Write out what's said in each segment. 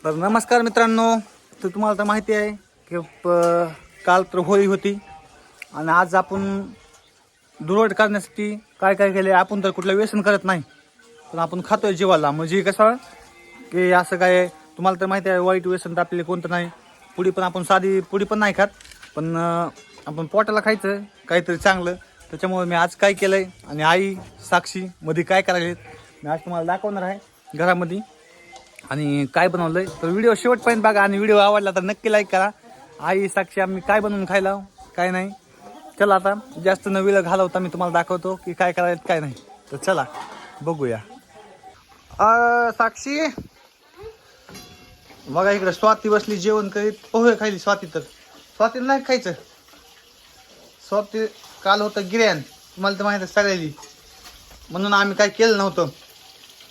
तर नमस्कार मित्रांनो. तर तुम्हाला तर माहिती आहे की काल तर होळी होती आणि आज आपण दुर्वट करण्यासाठी काय काय केले. आपण तर कुठलं व्यसन करत नाही, पण आपण खातोय जीवाला. म्हणजे कसं की असं काय, तुम्हाला तर माहिती आहे वाईट व्यसन तर आपल्याला कोणतं नाही. पुडी पण आपण साधी पुडी पण नाही खात, पण आपण पोटाला खायचं काहीतरी चांगलं. त्याच्यामुळे मी आज काय केलं आहे आणि आई साक्षी मध्ये काय करायला मी आज तुम्हाला दाखवणार आहे घरामध्ये आणि काय बनवलं आहे. तर व्हिडिओ शेवटपर्यंत बघा आणि व्हिडिओ आवडला तर नक्की लाईक करा. आई साक्षी आम्ही काय बनवून खायला काय नाही. चला आता जास्त न वेळ घालवता मी तुम्हाला दाखवतो की काय करायचं काय नाही. तर चला बघूया. साक्षी बघा इकडे स्वाती बसली जेवण करीत. पोहे खायली स्वाती. तर स्वातीला नाही खायचं. स्वाती काल होतं गिर्यान, तुम्हाला तर माहिती आहे सगळ्याली, म्हणून आम्ही काय केलं नव्हतं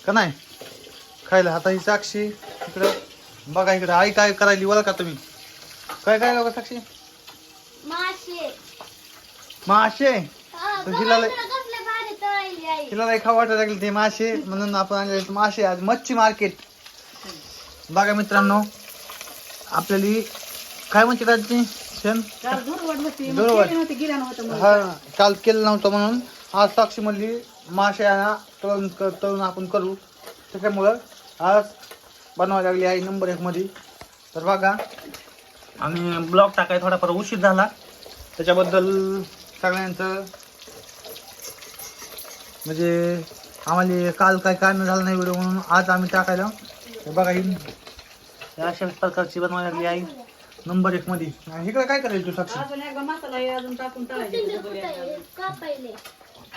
का नाही खायला. आता ही साक्षी इकडं बघा, इकडं आई काय करायली बघा का तुम्ही. काय काय बघा साक्षी, मासे. हिला खाऊ वाटायला लागले ते मासे, म्हणून आपण आणले मासे आज मच्छी मार्केट. बघा मित्रांनो, आपल्याला काय म्हणते राजची क्षण हा काल केलं नव्हतं म्हणून आज साक्षी म्हणली मासे आणा, तळून आपण करू. त्याच्यामुळं आज बनवायला लागली आहे नंबर 1 मध्ये. तर बघा, आणि ब्लॉग टाकाय थोडाफार उशीर झाला, त्याच्याबद्दल सगळ्यांचं म्हणजे आम्हाला काल काय कारण झालं नाही व्हिडिओ, म्हणून आज आम्ही टाकायला. बघा ही अशा प्रकारची बनवायला लागली आहे नंबर 1 मध्ये. आणि इकडे काय करेल तू साक्षी?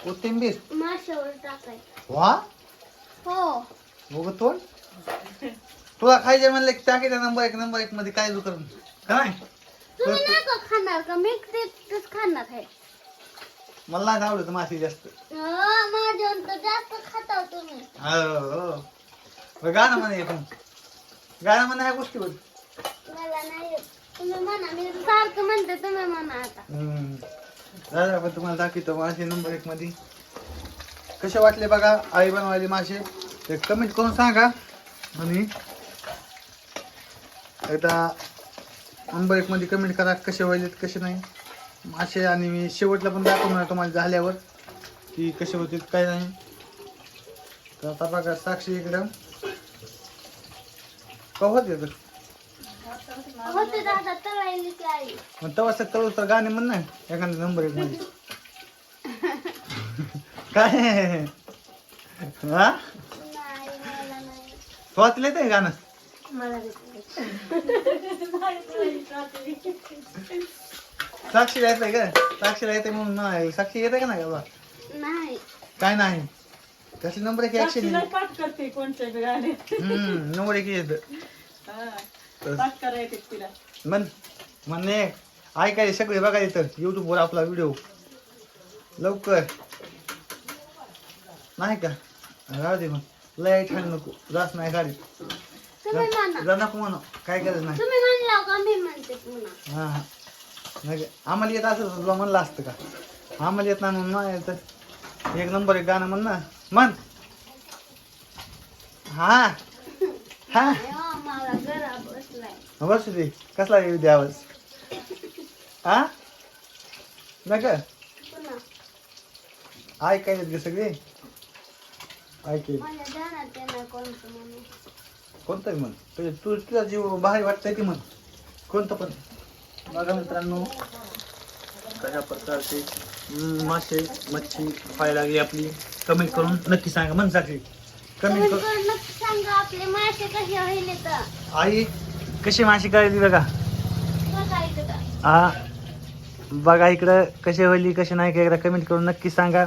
कोथिंबीर वा हो बघ तोड. तुला खायचे म्हणले टाकायचं नंबर 1 मध्ये. काय करून काय तुम्ही नाही का खाणार का? मी तेच खाणार आहे. मला नाही आवडत मासे जास्त. माझ्यावर तर जास्त खाता तुम्ही. हो गाणं म्हणे पण, गाणं म्हणे ह्या गोष्टीवर मला नाही येत. तुम्ही म्हणा, मी सारखं म्हणते तुम्ही म्हणा आता. दादा पण तुम्हाला दाखवतो मासे नंबर 1 मध्ये कसे वाटले बघा आई बनवायले मासे. ते कमेंट करून सांगा. आणि एकदा नंबर 1 मध्ये कमेंट करा कसे व्हायलेत कसे नाही मासे. आणि मी शेवटला पण दाखवणार तुम्हाला झाल्यावर की कसे होतील काय नाही. तर आता बघा साक्षी इकडं होते होते दादा तळायली की आई. मग तेव्हा तळू तर गाणे म्हण ना एखाद्या नंबर 1 मध्ये. काय हा नाही मला नाही. वाचलं येते गाणं? मला साक्षीला येतंय का? साक्षीला येते म्हणून म्हणाले. साक्षी येते का नाही बाबा? नाही. काय नाही. कसली नंबर 1 ऍक्शन पाठ करते कोणत्या गाणे. नंबर 1 येत पाठ करायचे तिला. म्हणणे ऐकायला सगळे बघा येतं युट्यूबवर आपला व्हिडिओ लवकर नाही का. राहू दे मग, लय छान नको जास्त नाही गाडी तुम्ही म्हणा. जा नको म्हणा, काय करायचं नाही. तुम्ही म्हणला का मी म्हणते पुन्हा. हा हा नाही का? आम्हाला येत असं तुला म्हणलं असतं का? आम्हाला येत नाही म्हणून नाही तर 1 नंबर 1 गाणं म्हण ना. म्हण हा हा मला घरा बसलाय. बस दे. कसला येऊ दे आवाज हा नाही का? पुन्हा ऐकायला गे सगळे ऐकायला. माझ्या ध्यानात येणार कोणतं म्हणून. कोणतं म्हण तू तुझा जीव बाहेर वाटतंय ती म्हण कोणतं पण. बघा मित्रांनो कशा प्रकारचे मासे मच्छी खायला लागली आपली. कमेंट करून नक्की सांगा. म्हण साक्षी कमेंट तुम्ही करून पण नक्की सांगा आपले मासे कसे होईल तर. आई कशी माशी करायली बघा. बघा इकडं. हा बघा इकडं कसे होईल कसे नाही का एकदा कमेंट करून नक्की सांगा.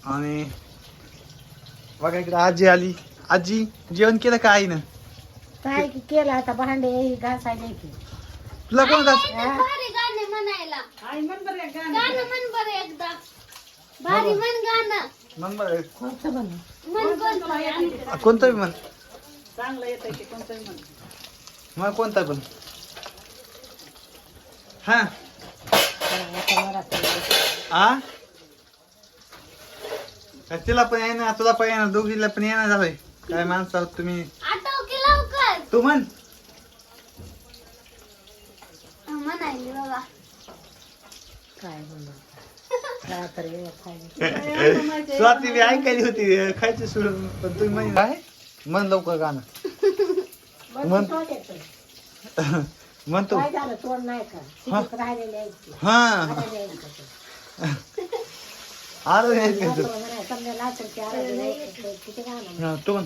आणि बघा इकडे आजी आली. आजी जेवण केलं का आईनं? काय केलं आता भांडे घासायला की. तुला कोण घास भारी गाणे म्हणायला. आई म्हण बरं एक गाणं. गाणं म्हण बरं एकदा. भारी म्हण गाणं. नंबर कोणतं बनव? म्हण कोणतं. कोणतं बी म्हण. चांगलं येतंय की कोणतंही म्हण. मग कोणता पण हा आ तिला पण येणार तुला पण येणार दोघीला पण येणार झालंय. काय माणसं आहोत तुम्ही. आठव की लवकर तू म्हण. म्हणायली बाबा. काय म्हणणार काय तर हे खायला. स्वाती बी ऐकायली होती खायची सोडून, पण तुम्ही म्हण काय म्हण लवकर गाणं. बरं, तू येतं. म्हणतो. काय झालं तोंड नाही का शिकत राहिलेले आहेत की. हा आता द्यायचं कसं? आलं नाही का तू? लेकरं म्हणाय, समजा लाचर की आराधी द्यायचं, किती गाणं. हा, तू म्हण.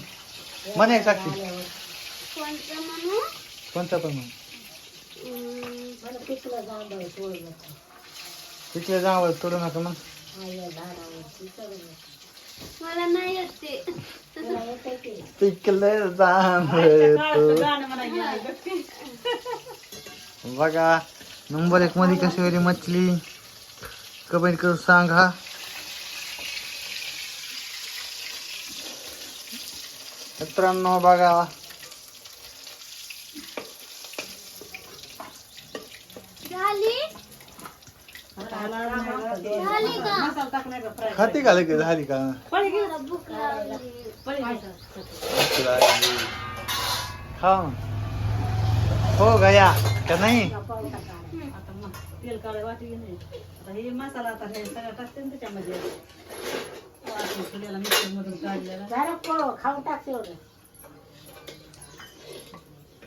म्हण एक साक्षी. आल्यावर. कोणतं म्हणू? कोणता पण म्हण. मला पिकलं जांभळ तोडलं होतं. तिथल्या जावं तोडू नका मग. आईया झाडावरती चढून होतं. मला नाही येत ते. तुला येतंय की? पिकलं जांभळ काळाचं तो. गाणं म्हणा गेलं गप्पी. बघा नंबर 1 मध्ये कशी वेळी मछली कमेंट करून सांगा. मित्रांनो बघा झाली झाली का? मसाला टाक नाही का फ्राय खाती का लगेच झाली का. पळी घे. मला भूक लागली. पळी घे. खा हो गया का नाही. आता मग तेल काढायला वाटी नाही. आता हे मसाला आता हे सगळं टाकते ना त्याच्यामध्ये. वाटून ठेवलेला मिक्सर मधून काढलेला. झालं पोळं, खाऊन टाक तेवढं.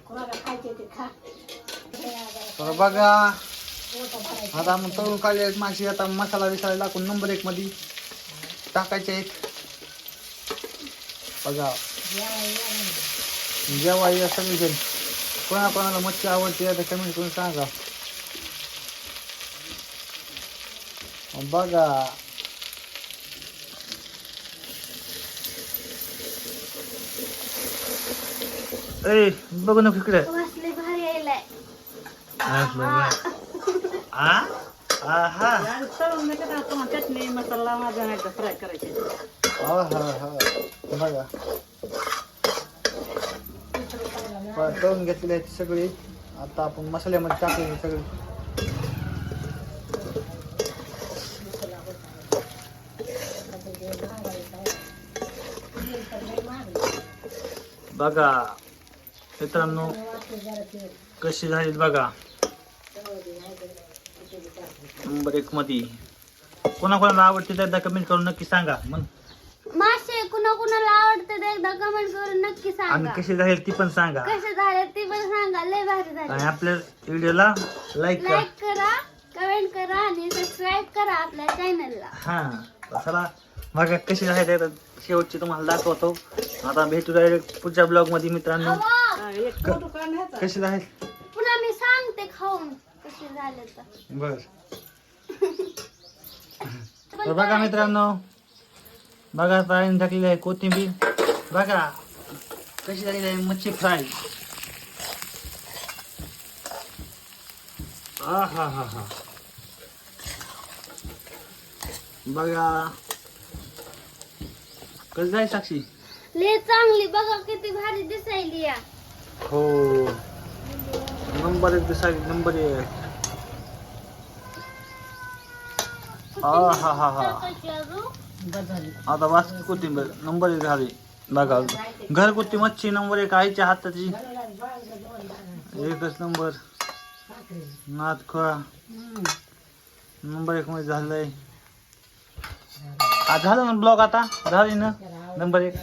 कोणाला खायचे ते खा. तर बघा पोटं भरायचं. आता मग तळून काढले माशी. आता मसाला विसाला टाकून नंबर 1 मध्ये टाकायचे आहेत. बघा जेव्हा या सगळीजण कोणाकोणाला मच्छी आवडते आता कमेंट करून सांगा. बघा ए बघू नको इकडे. वासले भारी यायलाय. आहा आणि तळून नाही का तुम्हाला चटणी मसाला माझा नाही का फ्राय करायचे. बघा तळून घेतलेली आहेत सगळी. आता आपण मसाल्यामध्ये टाकले सगळे. बघा मित्रांनो कशी झाली बघा नंबर 1 मध्ये. कोणाकोणाला आवडते तर एकदा कमेंट करून नक्की सांगा. मग मासे कुणा कुणाला आवडते ते एकदा कमेंट करून नक्की आणि सांगा. कशी झाली ती पण सांगा. कसे झाले ते पण सांगा. लय भारी झाले. आणि आपल्या व्हिडिओला लाईक करा. लाईक करा, कमेंट करा आणि सबस्क्राईब करा आपल्या चॅनलला. हा चला बघा कशी झाली आता शेवटची तुम्हाला दाखवतो. आता भेटू डायरेक्ट पुढच्या ब्लॉग मध्ये मित्रांनो. हा, एक फोटो काढण्याचा. कशी झाली पुन्हा मी सांगते खाऊन कसे झाले तर. बर. तर बघा मित्रांनो बघा ताईने टाकलेली आहे कोथिंबीर. बघा कशी झालेली आहे मच्छी फ्राय. हा हा हा हा बघा कसं जाय साक्षी. लय चांगली बघा किती भारी दिसायली या. हो नंबर 1 दिसायली नंबर 1. हा हा हा कशी अजून? बस झाली. आता वास कोथिंबीर नंबर 1 झाली. बघा घरगुती मच्छी नंबर 1 आईच्या हाताची. एकच नंबर. नाद खोळा नंबर 1 मध्ये झालंय. झालं ना ब्लॉग आता झाली ना नंबर 1.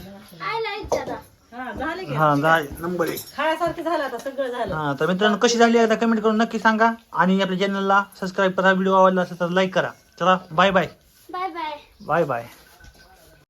आयला विचारा. हा झाले की. हा झाली नंबर 1. खायासारखं झालं आता सगळं झालं. हा तर मित्रांनो कशी झाली आता कमेंट करून नक्की सांगा. आणि आपल्या चॅनलला सबस्क्राईब करा. व्हिडिओ आवडला असेल तर लाईक करा. चला bye bye bye bye. Bye bye.